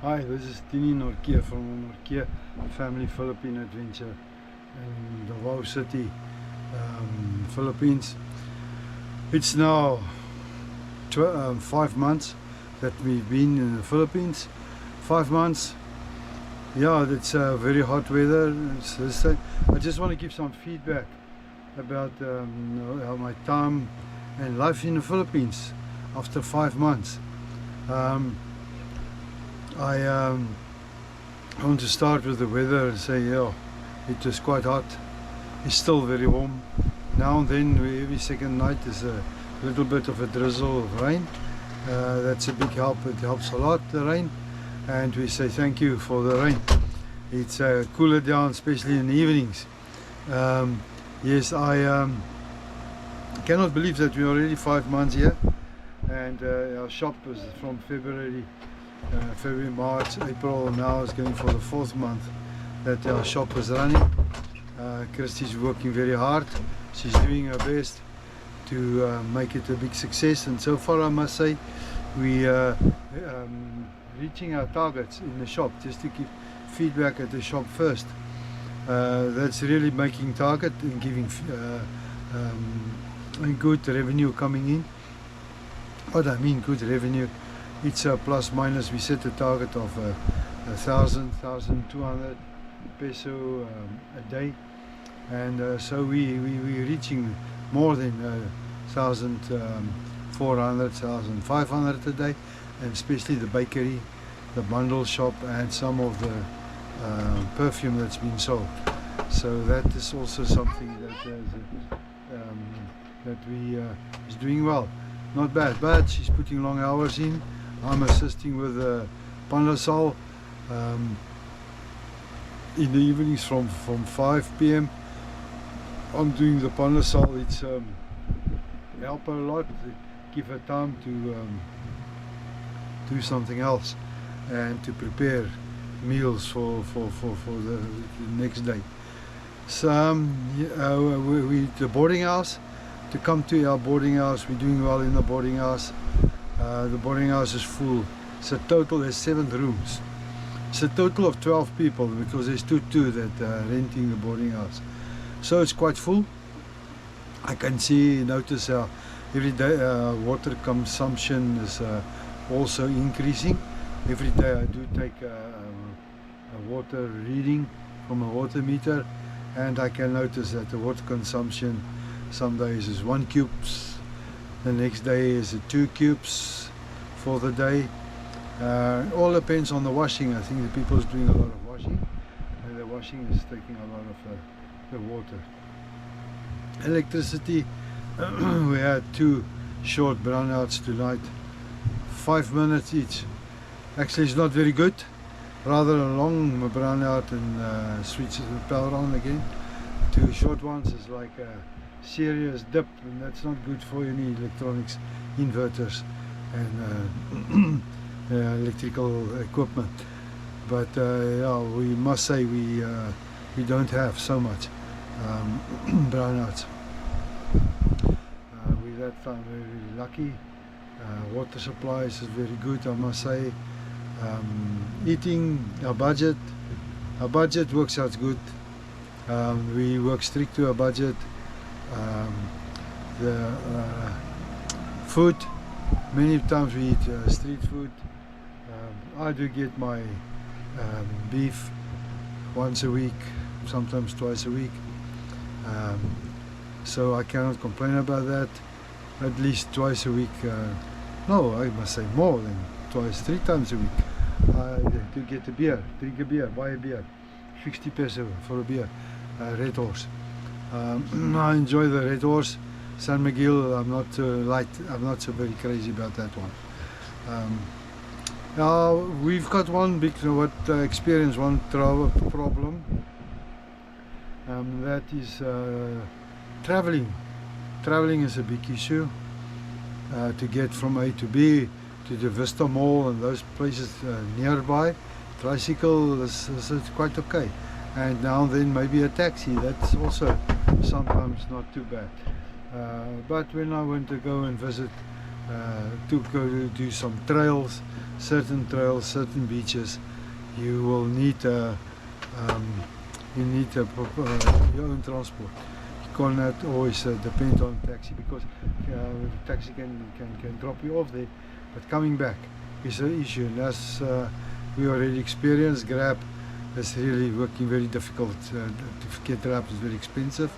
Hi, this is Tini Norkia from Norkia Family Philippine Adventure in Davao City, Philippines. It's now 5 months that we've been in the Philippines. 5 months. Yeah, it's very hot weather. I just want to give some feedback about my time and life in the Philippines after 5 months. I want to start with the weather and say, yeah, it was quite hot. It's still very warm. Now and then, every second night, there's a little bit of a drizzle of rain. That's a big help. It helps a lot, the rain. And we say thank you for the rain. It's cooler down, especially in the evenings. Yes, I cannot believe that we're already 5 months here. And our shop is from February, March, April. Now it's going for the 4th month that our shop is running. Christy's working very hard. She's doing her best to make it a big success, and so far I must say we are reaching our targets in the shop. Just to give feedback at the shop first, that's really making target and giving good revenue coming in. What I mean good revenue, it's plus minus. We set a target of 1,200 peso a day, and so we're reaching more than 1,400, 1,500 a day, and especially the bakery, the bundle shop, and some of the perfume that's been sold. So that is also something that we is doing well. Not bad, but she's putting long hours in. I'm assisting with Pandasal in the evenings from 5 p.m. I'm doing the Pandasal. It's help her a lot, give her time to do something else and to prepare meals for the next day. So the boarding house, to come to our boarding house, we're doing well in the boarding house. The boarding house is full. It's a total, there's 7 rooms. It's a total of 12 people because there's two that are renting the boarding house. So it's quite full. I can notice every day water consumption is also increasing. Every day I do take a water reading from a water meter, and I can notice that the water consumption some days is 1 cube, the next day is 2 cubes for the day. All depends on the washing. I think the people is doing a lot of washing, and the washing is taking a lot of the water. Electricity, we had 2 short brownouts tonight, 5 minutes each. Actually, it's not very good. Rather a long brownout and switch the power on again. 2 short ones is like a serious dip, and that's not good for any electronics, inverters, and electrical equipment. But yeah, we must say we don't have so much brownouts. With that, I'm very lucky. Water supplies is very good, I must say. Eating, our budget works out good. We work strict to our budget. The food, many times we eat street food. I do get my beef once a week, sometimes twice a week. So I cannot complain about that. At least twice a week. No, I must say more than twice, 3 times a week. I do get a beer, drink a beer, buy a beer, 60 peso for a beer, Red Horse. I enjoy the Red Horse. San Miguel, I'm not so very crazy about that one. We've got one big experience, one problem. That is traveling. Traveling is a big issue. To get from A to B, to the Vista Mall and those places nearby. Tricycle is quite okay. And now and then maybe a taxi, that's also sometimes not too bad. But when I went to go and visit to go to do some trails, certain beaches. You will need your own transport. You cannot always depend on taxi, because taxi can drop you off there, but coming back is an issue. And as we already experienced, Grab is really working very difficult. To get Grab is very expensive,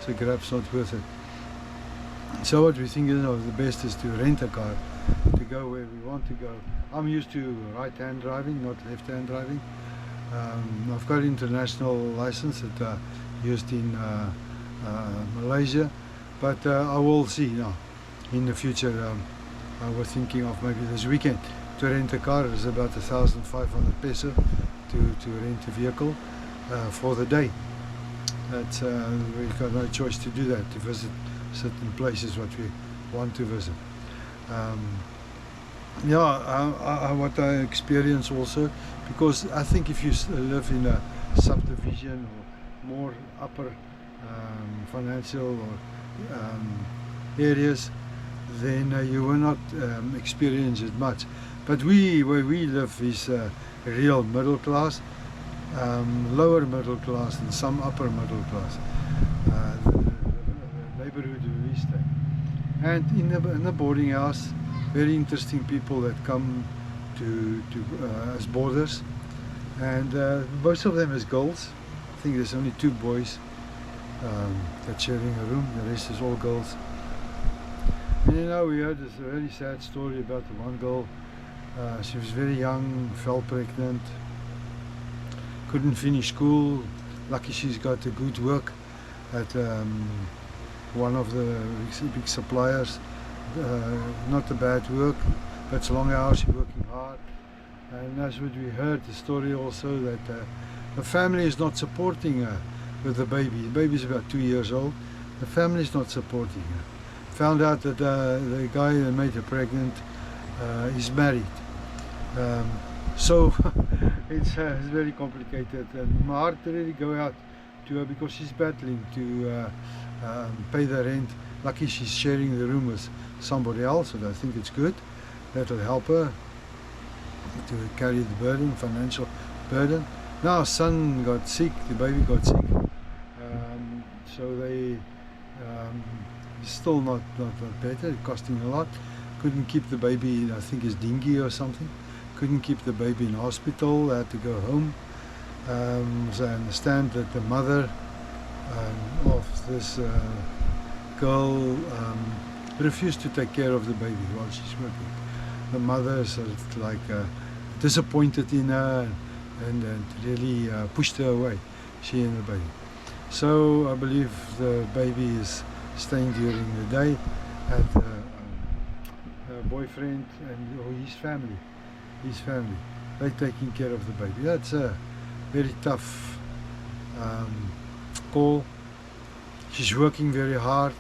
so Grab's not worth it. So what we think is the best is to rent a car to go where we want to go. I'm used to right-hand driving, not left-hand driving. I've got international license that used in Malaysia, but I will see now in the future. I was thinking of maybe this weekend to rent a car. It's about 1,500 peso to rent a vehicle for the day. That's we've got no choice to do that, to visit certain places what we want to visit. What I experience also, because I think if you live in a subdivision or more upper financial or areas, then you will not experience it much. But where we live is real middle class, lower middle class, and some upper middle class. The neighborhood where we stay, and in the boarding house, very interesting people that come to as boarders, and most of them is girls. I think there's only 2 boys that's sharing a room. The rest is all girls. And we heard this very sad story about the one girl. She was very young, fell pregnant, couldn't finish school. Lucky she's got a good work at one of the big suppliers. Not a bad work, but it's long hours, she's working hard. And that's what we heard, the story also, that the family is not supporting her with the baby. The baby's about 2 years old. The family is not supporting her. Found out that the guy that made her pregnant is married. So it's very complicated, and my heart really go out to her, because she's battling to pay the rent. Lucky she's sharing the room with somebody else, and I think it's good. That will help her to carry the burden, financial burden. Now son got sick, the baby got sick, so they still not better, costing a lot. Couldn't keep the baby, I think it's dengue or something. Couldn't keep the baby in hospital, had to go home. So I understand that the mother of this girl refused to take care of the baby while she's working. The mother is sort of like disappointed in her and really pushed her away, she and the baby. So I believe the baby is staying during the day at her boyfriend or his family. They're taking care of the baby. That's a very tough call. She's working very hard,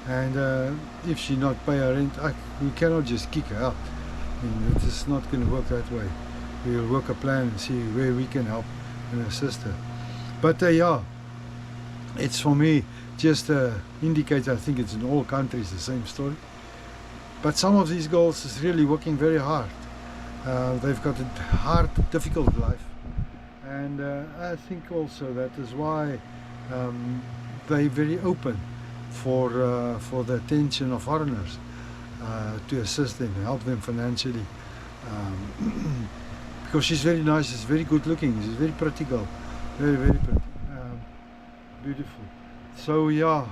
and if she not pay her rent, we cannot just kick her out. I mean, it is not going to work that way. We will work a plan and see where we can help and assist her. But it's for me just indicates, I think it's in all countries the same story. But some of these girls is really working very hard. They've got a hard, difficult life, and I think also that is why they're very open for the attention of foreigners to assist them, help them financially. Because she's very nice, she's very good looking, she's very pretty girl, very pretty, beautiful. So yeah,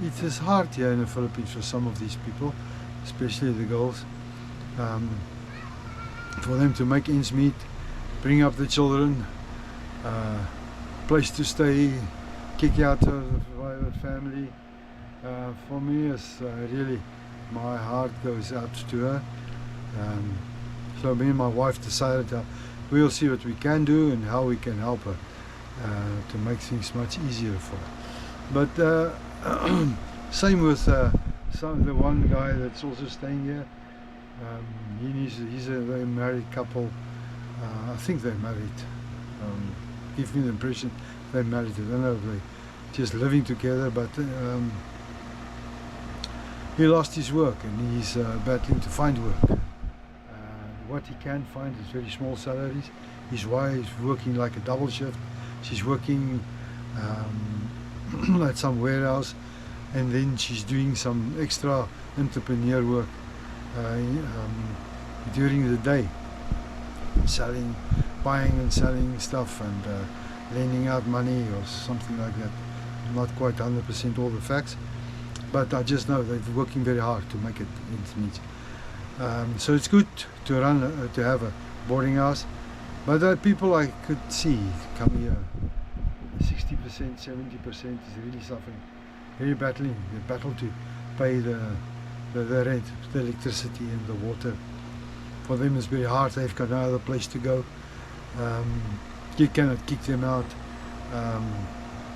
it is hard here in the Philippines for some of these people, especially the girls, for them to make ends meet, bring up the children, place to stay, kick out of the family. For me, it's really, my heart goes out to her. So me and my wife decided we'll see what we can do and how we can help her to make things much easier for her. But same with the one guy that's also staying here. He's a married couple. I think they're married. Give me the impression they're married. I don't know if they're just living together, but he lost his work and he's battling to find work. What he can find is very small salaries. His wife is working like a double shift. She's working at some warehouse, and then she's doing some extra entrepreneur work during the day, buying and selling stuff and lending out money or something like that. Not quite 100% all the facts, but I just know they're working very hard to make it ends meet. So it's good to have a boarding house, but people I could see come here 60%, 70% is really suffering, very battling. They battle to pay the rent, the electricity and the water. For them it's very hard. They've got no other place to go. You cannot kick them out,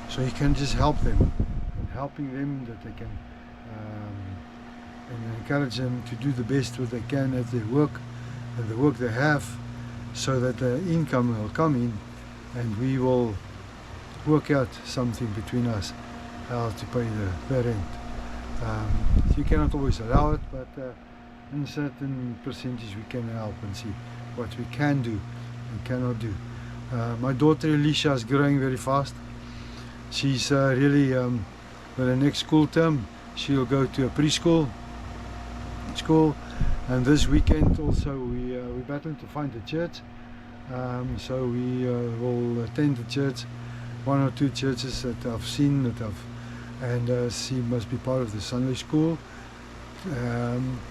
so you can just help them, and helping them that they can and encourage them to do the best what they can at their work and the work they have, so that the income will come in and we will work out something between us how to pay the rent. You cannot always allow it, but in certain percentage we can help and see what we can do and cannot do. My daughter Alicia is growing very fast. She's really with the next school term she'll go to a preschool school, and this weekend also we're battling to find a church, so we will attend the church, one or two churches that I've seen and she must be part of the Sunday school.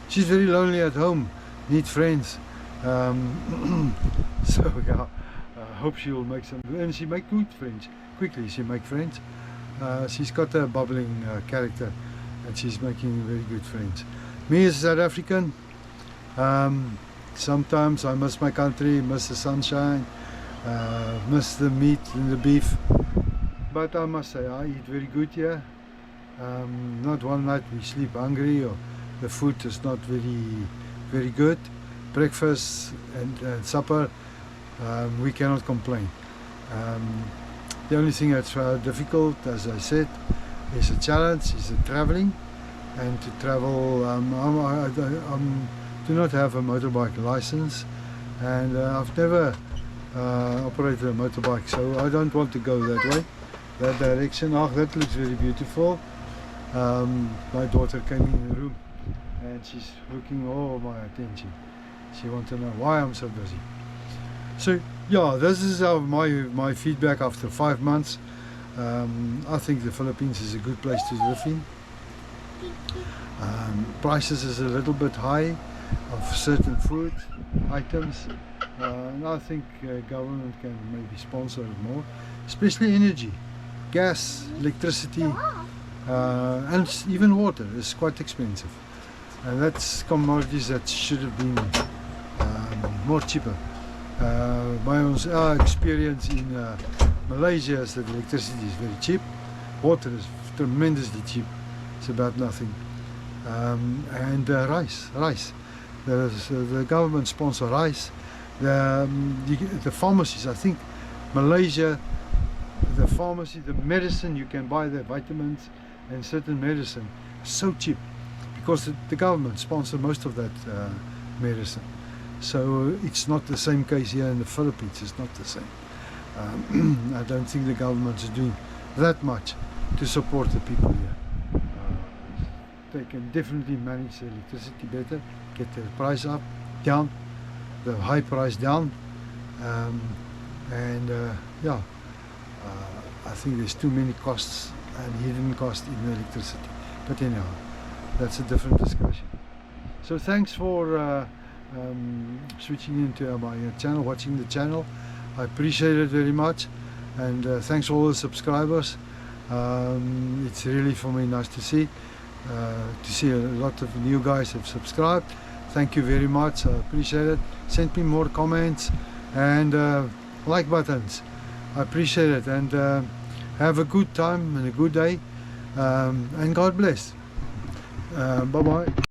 She's very lonely at home, need friends, so yeah, I hope she will make some, and she make good friends quickly. She make friends. She's got a bubbling character and she's making very good friends. Me as a South African, sometimes I miss my country, miss the sunshine, miss the meat and the beef, but I must say I eat very good here. Not one night we sleep hungry or the food is not very good. Breakfast and supper, we cannot complain. The only thing that's difficult, as I said, is a challenge, is the traveling. And to travel, I do not have a motorbike license, and I've never operated a motorbike, so I don't want to go that way, that direction. Oh, that looks very beautiful. My daughter came in the room and she's looking all my attention. She wants to know why I'm so busy. So yeah, this is my feedback after 5 months. I think the Philippines is a good place to live in. Prices is a little bit high of certain food items, and I think government can maybe sponsor it more, especially energy, gas, electricity, and even water is quite expensive, and that's commodities that should have been more cheaper. My own experience in Malaysia is that electricity is very cheap, water is tremendously cheap, it's about nothing, and rice. The government sponsor rice. The pharmacies, I think Malaysia, the pharmacy, the medicine you can buy, the vitamins and certain medicine, so cheap because the government sponsor most of that medicine. So it's not the same case here in the Philippines. It's not the same. I don't think the government is doing that much to support the people here. They can definitely manage the electricity better, get the price down, the high price down, and yeah, I think there's too many costs and hidden costs in the electricity. But anyhow, that's a different discussion. So thanks for switching into my channel, watching the channel. I appreciate it very much, and thanks all the subscribers. It's really for me nice to see a lot of new guys have subscribed. Thank you very much, I appreciate it. Send me more comments and like buttons. I appreciate it, and have a good time and a good day, and God bless. Bye bye.